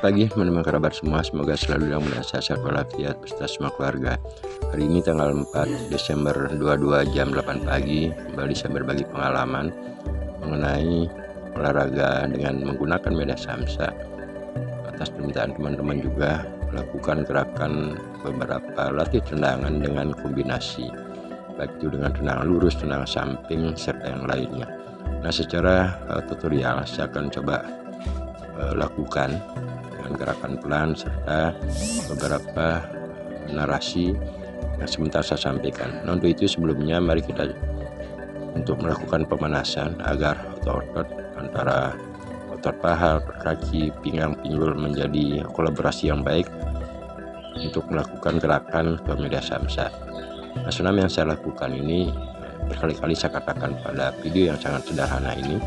pagi teman-teman kerabat semua, semoga selalu dalam sehat walafiat beserta semua keluarga. Hari ini tanggal 4 Desember 22 jam 8 pagi, kembali saya berbagi pengalaman mengenai olahraga dengan menggunakan media samsa. Atas permintaan teman-teman juga melakukan gerakan beberapa latih tendangan dengan kombinasi, baik itu dengan tendangan lurus, tendangan samping, serta yang lainnya. Nah, secara tutorial saya akan coba lakukan dengan gerakan pelan serta beberapa narasi yang sebentar saya sampaikan. Nah, untuk itu sebelumnya mari kita untuk melakukan pemanasan agar otot-otot antara otot paha, otot kaki, pinggang, pinggul menjadi kolaborasi yang baik untuk melakukan gerakan ke media samsa. Nah, senam yang saya lakukan ini berkali-kali saya katakan pada video yang sangat sederhana ini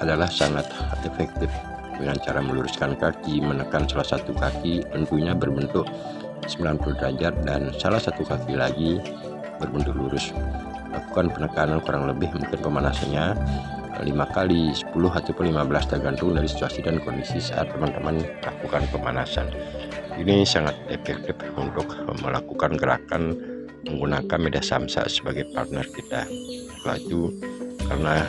adalah sangat efektif dengan cara meluruskan kaki, menekan salah satu kaki tentunya berbentuk 90 derajat dan salah satu kaki lagi berbentuk lurus. Lakukan penekanan kurang lebih mungkin pemanasannya 5 kali, 10 ataupun 15 tergantung dari situasi dan kondisi saat teman-teman lakukan pemanasan. Ini sangat efektif untuk melakukan gerakan menggunakan media samsa sebagai partner kita. Setelah itu, karena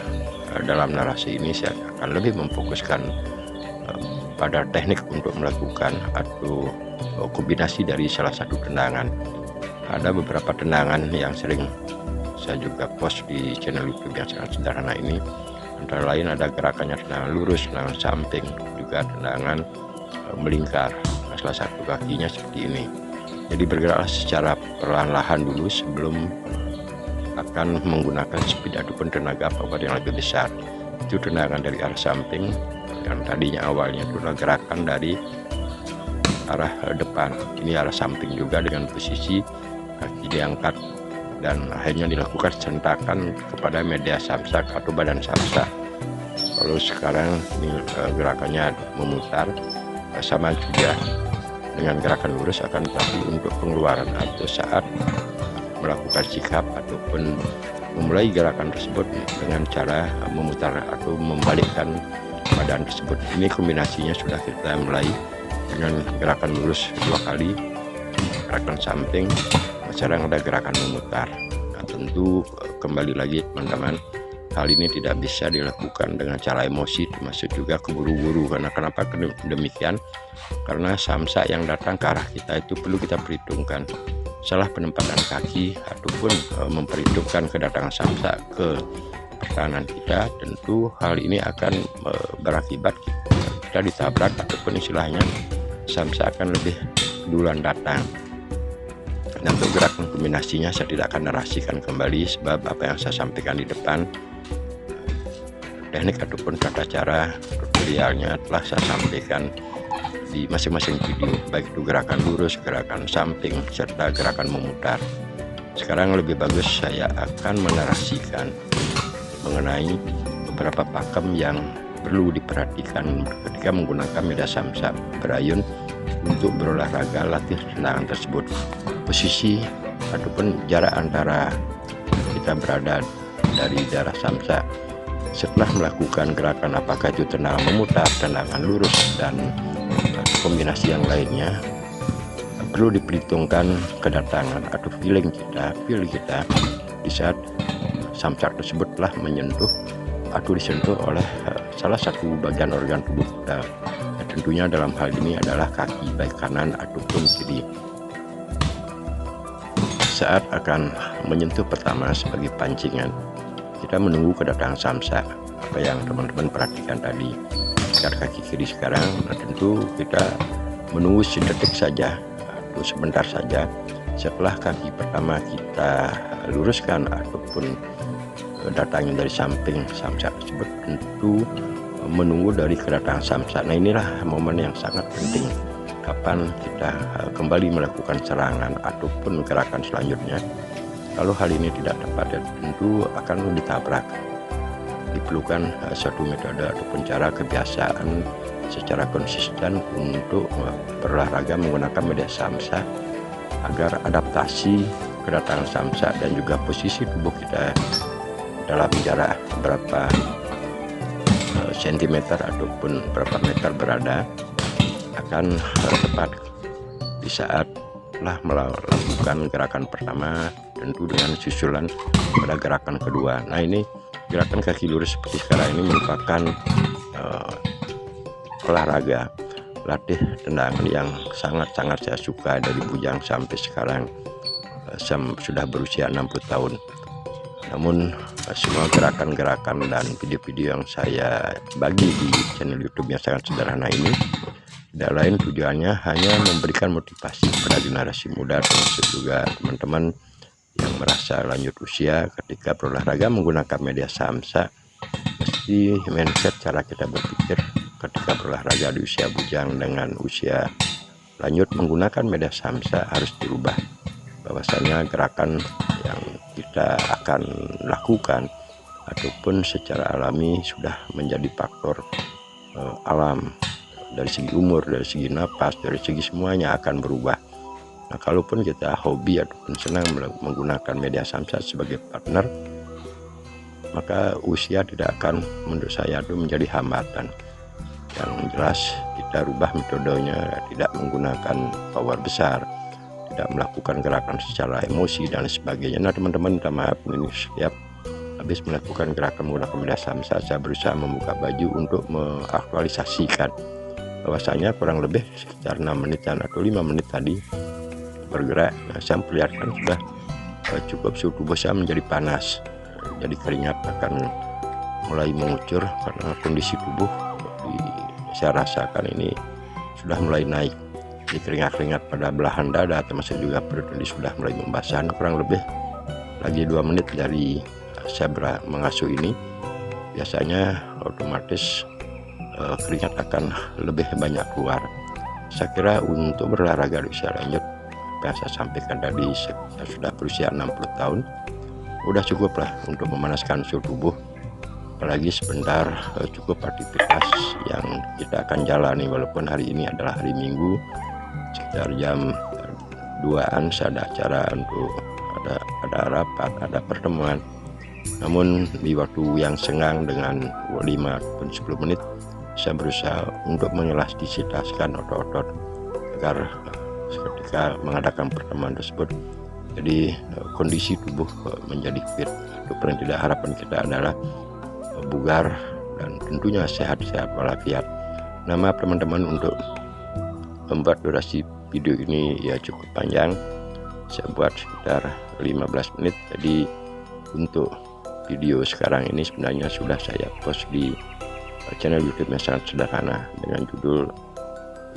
dalam narasi ini saya akan lebih memfokuskan pada teknik untuk melakukan atau kombinasi dari salah satu tendangan. Ada beberapa tendangan yang sering saya juga post di channel YouTube yang sangat sederhana ini. Antara lain ada gerakannya tendangan lurus, tendangan samping, juga tendangan melingkar. Nah, salah satu kakinya seperti ini. Jadi bergeraklah secara perlahan-lahan dulu sebelum akan menggunakan speed ataupun tenaga power yang lebih besar. Itu tendangan dari arah samping yang tadinya awalnya itu adalah gerakan dari arah depan, ini arah samping juga dengan posisi kaki diangkat dan akhirnya dilakukan sentakan kepada media samsa atau badan samsa. Kalau sekarang ini gerakannya memutar, sama juga dengan gerakan lurus, akan tetapi untuk pengeluaran atau saat melakukan sikap ataupun memulai gerakan tersebut dengan cara memutar atau membalikkan badan tersebut. Ini kombinasinya sudah kita mulai dengan gerakan lurus 2 kali, gerakan samping, sekarang ada gerakan memutar. Nah, tentu kembali lagi teman-teman, hal ini tidak bisa dilakukan dengan cara emosi, termasuk juga keburu-buru. Karena kenapa demikian? Karena samsa yang datang ke arah kita itu perlu kita perhitungkan. Salah penempatan kaki ataupun memperhitungkan kedatangan samsa ke pertahanan kita, tentu hal ini akan berakibat kita ditabrak ataupun istilahnya samsa akan lebih duluan datang. Dan untuk gerakan kombinasinya saya tidak akan narasikan kembali, sebab apa yang saya sampaikan di depan teknik ataupun tata cara tutorialnya telah saya sampaikan di masing-masing video, baik itu gerakan lurus, gerakan samping, serta gerakan memutar. Sekarang lebih bagus saya akan menarasikan mengenai beberapa pakem yang perlu diperhatikan ketika menggunakan media samsa berayun untuk berolahraga latih tendangan tersebut. Posisi ataupun jarak antara kita berada dari daerah samsa setelah melakukan gerakan, apakah itu tendangan memutar, tendangan lurus, dan kombinasi yang lainnya, perlu diperhitungkan kedatangan atau feel kita di saat samsa tersebut telah menyentuh atau disentuh oleh salah satu bagian organ tubuh kita. Ya, tentunya dalam hal ini adalah kaki, baik kanan ataupun kiri. Saat akan menyentuh pertama sebagai pancingan, kita menunggu kedatangan samsa. Apa yang teman-teman perhatikan tadi, kaki kiri sekarang, nah tentu kita menunggu sedetik saja atau sebentar saja setelah kaki pertama kita luruskan ataupun datangnya dari samping samsa tersebut, tentu menunggu dari kedatangan samsa. Nah, inilah momen yang sangat penting kapan kita kembali melakukan serangan ataupun gerakan selanjutnya. Kalau hal ini tidak tepat, ya tentu akan ditabrak. Diperlukan suatu metode ataupun cara kebiasaan secara konsisten untuk berolahraga menggunakan media samsa agar adaptasi kedatangan samsa dan juga posisi tubuh kita dalam jarak berapa sentimeter ataupun berapa meter berada akan tepat di saat telah melakukan gerakan pertama, tentu dengan susulan pada gerakan kedua. Nah, ini gerakan kaki lurus seperti sekarang ini merupakan olahraga latih tendangan yang sangat-sangat saya suka dari bujang sampai sekarang. Saya sudah berusia 60 tahun. Namun semua gerakan-gerakan dan video-video yang saya bagi di channel YouTube yang sangat sederhana ini tidak lain tujuannya hanya memberikan motivasi pada generasi muda, termasuk juga teman-teman yang merasa lanjut usia ketika berolahraga menggunakan media samsa. Mesti mindset cara kita berpikir ketika berolahraga di usia bujang dengan usia lanjut menggunakan media samsa harus dirubah. Bahwasanya gerakan yang kita akan lakukan ataupun secara alami sudah menjadi faktor alam, dari segi umur, dari segi napas, dari segi semuanya akan berubah. Nah, kalaupun kita hobi ataupun senang menggunakan media samsa sebagai partner, maka usia tidak akan menurut saya itu menjadi hambatan. Yang jelas kita rubah metodenya, tidak menggunakan power besar, tidak melakukan gerakan secara emosi dan sebagainya. Nah, teman-teman minta maaf, ini setiap habis melakukan gerakan menggunakan media samsa saya berusaha membuka baju untuk mengaktualisasikan bahwasanya kurang lebih sekitar 6 menitan atau 5 menit tadi bergerak. Nah, saya perlihatkan sudah cukup suhu tubuh saya menjadi panas, jadi keringat akan mulai mengucur karena kondisi tubuh saya rasakan ini sudah mulai naik. Di keringat-keringat pada belahan dada termasuk juga perut ini sudah mulai membasah. Kurang lebih lagi 2 menit dari saya mengasuh ini, biasanya otomatis keringat akan lebih banyak keluar. Saya kira untuk berolahraga di usia lanjut yang saya sampaikan tadi, saya sudah berusia 60 tahun, udah cukup lah untuk memanaskan suhu tubuh. Apalagi sebentar cukup aktivitas yang kita akan jalani, walaupun hari ini adalah hari Minggu sekitar jam 2-an saya ada acara untuk ada rapat, ada pertemuan. Namun di waktu yang senggang dengan 5 ataupun 10 menit saya berusaha untuk mengelastisasikan otot-otot agar ketika mengadakan pertemuan tersebut jadi kondisi tubuh menjadi fit. Itu paling tidak harapan kita adalah bugar dan tentunya sehat-sehat walafiat. Nah, maaf teman-teman untuk membuat durasi video ini ya cukup panjang, saya buat sekitar 15 menit. Jadi untuk video sekarang ini sebenarnya sudah saya post di channel YouTube yang sangat sederhana dengan judul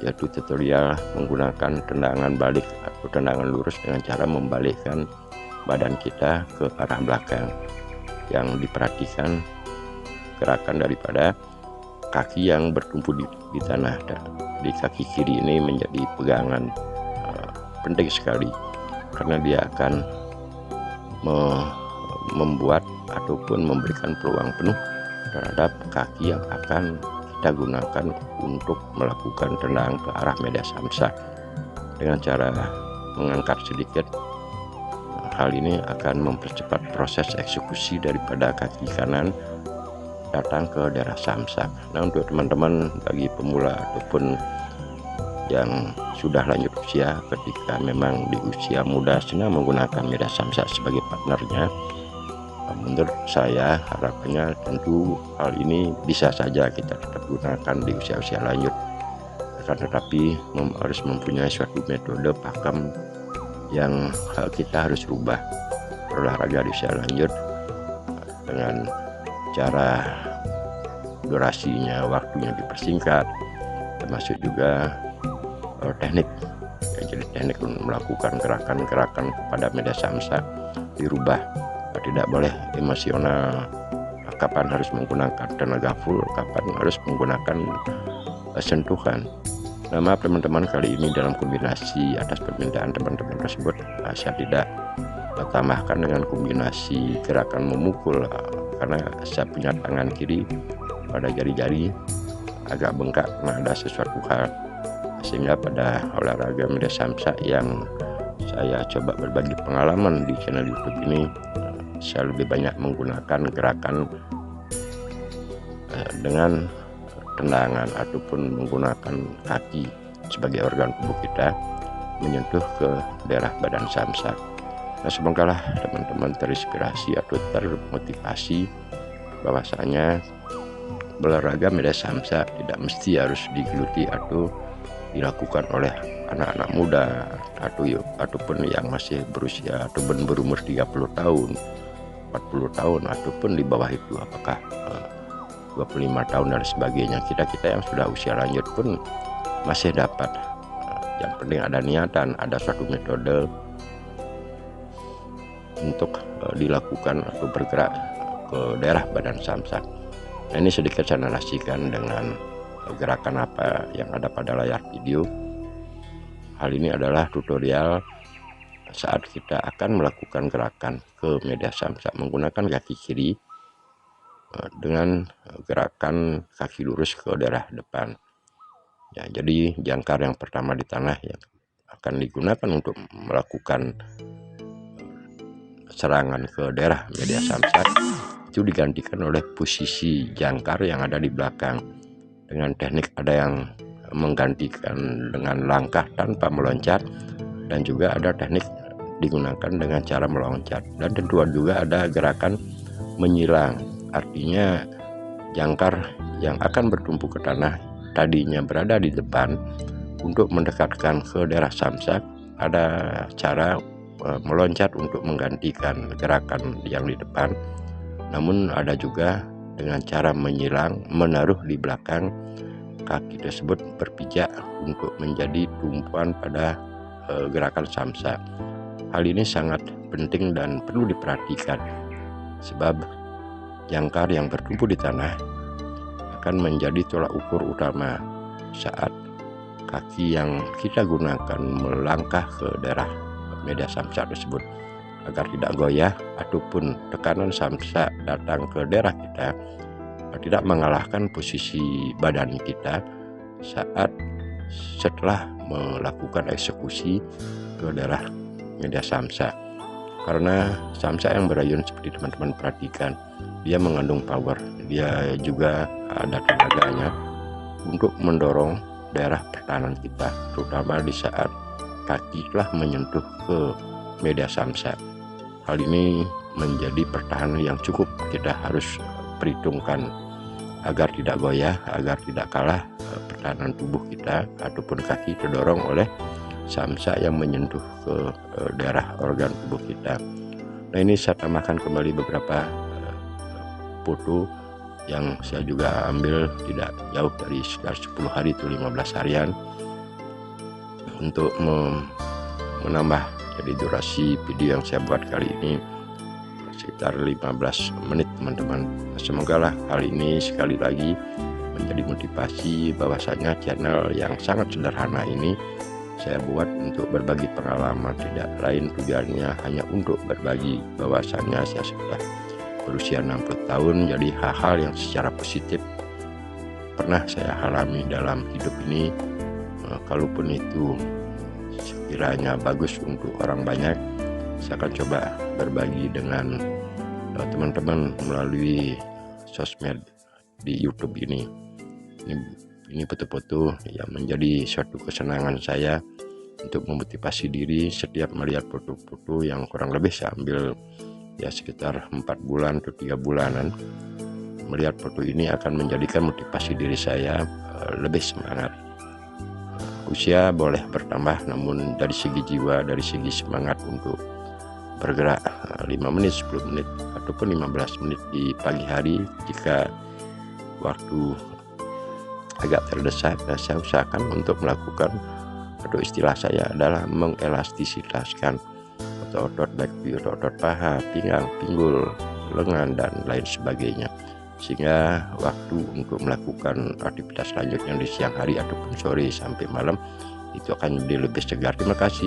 yaitu tutorial menggunakan tendangan balik atau tendangan lurus dengan cara membalikkan badan kita ke arah belakang. Yang diperhatikan gerakan daripada kaki yang bertumpu di tanah, dan di kaki kiri ini menjadi pegangan penting sekali karena dia akan membuat ataupun memberikan peluang penuh terhadap kaki yang akan kita gunakan untuk melakukan tendangan ke arah media samsa. Dengan cara mengangkat sedikit, hal ini akan mempercepat proses eksekusi daripada kaki kanan datang ke daerah samsak. Nah, untuk teman-teman bagi pemula ataupun yang sudah lanjut usia, ketika memang di usia muda senang menggunakan media samsa sebagai partnernya, menurut saya harapannya tentu hal ini bisa saja kita tetap gunakan di usia-usia lanjut, akan tetapi harus mempunyai suatu metode pakem yang kita harus rubah. Berolahraga di usia lanjut dengan cara durasinya, waktunya dipersingkat, termasuk juga teknik ya, jadi teknik melakukan gerakan-gerakan kepada media samsa dirubah. Tidak boleh emosional, kapan harus menggunakan tenaga full, kapan harus menggunakan sentuhan. Nah, maaf teman-teman, kali ini dalam kombinasi atas permintaan teman-teman tersebut saya tidak tambahkan dengan kombinasi gerakan memukul karena saya punya tangan kiri pada jari-jari agak bengkak karena ada sesuatu hal, sehingga pada olahraga media samsa yang saya coba berbagi pengalaman di channel YouTube ini, saya lebih banyak menggunakan gerakan dengan tendangan ataupun menggunakan kaki sebagai organ tubuh kita menyentuh ke daerah badan samsak. Nah, semoga teman-teman terinspirasi atau termotivasi bahwasanya berolahraga media samsak tidak mesti harus digeluti atau dilakukan oleh anak-anak muda ataupun yang masih berusia atau berumur 30 tahun, 40 tahun ataupun di bawah itu, apakah 25 tahun dan sebagainya. Kita yang sudah usia lanjut pun masih dapat. Yang penting ada niatan, ada suatu metode untuk dilakukan atau bergerak ke daerah badan samsak. Nah, ini sedikit saya narasikan dengan gerakan apa yang ada pada layar video. Hal ini adalah tutorial saat kita akan melakukan gerakan ke media samsak menggunakan kaki kiri dengan gerakan kaki lurus ke daerah depan. Ya, jadi jangkar yang pertama di tanah yang akan digunakan untuk melakukan serangan ke daerah media samsak itu digantikan oleh posisi jangkar yang ada di belakang dengan teknik ada yang menggantikan dengan langkah tanpa meloncat, dan juga ada teknik digunakan dengan cara meloncat, dan tentu juga ada gerakan menyilang, artinya jangkar yang akan bertumpu ke tanah tadinya berada di depan untuk mendekatkan ke daerah samsak, ada cara meloncat untuk menggantikan gerakan yang di depan, namun ada juga dengan cara menyilang, menaruh di belakang kaki tersebut berpijak untuk menjadi tumpuan pada gerakan samsak. Hal ini sangat penting dan perlu diperhatikan, sebab jangkar yang bertumpu di tanah akan menjadi tolak ukur utama saat kaki yang kita gunakan melangkah ke daerah media samsak tersebut, agar tidak goyah ataupun tekanan samsak datang ke daerah kita tidak mengalahkan posisi badan kita saat setelah melakukan eksekusi ke daerah media samsak. Karena samsak yang berayun seperti teman-teman perhatikan, dia mengandung power, dia juga ada tenaganya untuk mendorong daerah pertahanan kita, terutama di saat kaki telah menyentuh ke media samsak. Hal ini menjadi pertahanan yang cukup kita harus perhitungkan agar tidak goyah, agar tidak kalah pertahanan tubuh kita ataupun kaki terdorong oleh samsak yang menyentuh ke daerah organ tubuh kita. Nah, ini saya tambahkan kembali beberapa foto yang saya juga ambil tidak jauh dari sekitar 10 hari itu 15 harian untuk menambah jadi durasi video yang saya buat kali ini sekitar 15 menit teman-teman. Semoga hal ini sekali lagi menjadi motivasi bahwasanya channel yang sangat sederhana ini saya buat untuk berbagi pengalaman, tidak lain tujuannya hanya untuk berbagi bahwasanya saya sudah berusia 60 tahun, jadi hal-hal yang secara positif pernah saya alami dalam hidup ini, kalaupun itu sekiranya bagus untuk orang banyak, saya akan coba berbagi dengan teman-teman melalui sosmed di YouTube ini. Ini foto-foto yang menjadi suatu kesenangan saya untuk memotivasi diri setiap melihat foto-foto yang kurang lebih saya ambil ya sekitar 4 bulan atau 3 bulanan. Melihat foto ini akan menjadikan motivasi diri saya lebih semangat. Usia boleh bertambah, namun dari segi jiwa, dari segi semangat untuk bergerak 5 menit, 10 menit ataupun 15 menit di pagi hari jika waktu agak terdesak, saya usahakan untuk melakukan, atau istilah saya adalah mengelastisitaskan otot-otot baik di otot paha, pinggang, pinggul, lengan dan lain sebagainya, sehingga waktu untuk melakukan aktivitas selanjutnya di siang hari ataupun sore sampai malam itu akan menjadi lebih segar. Terima kasih.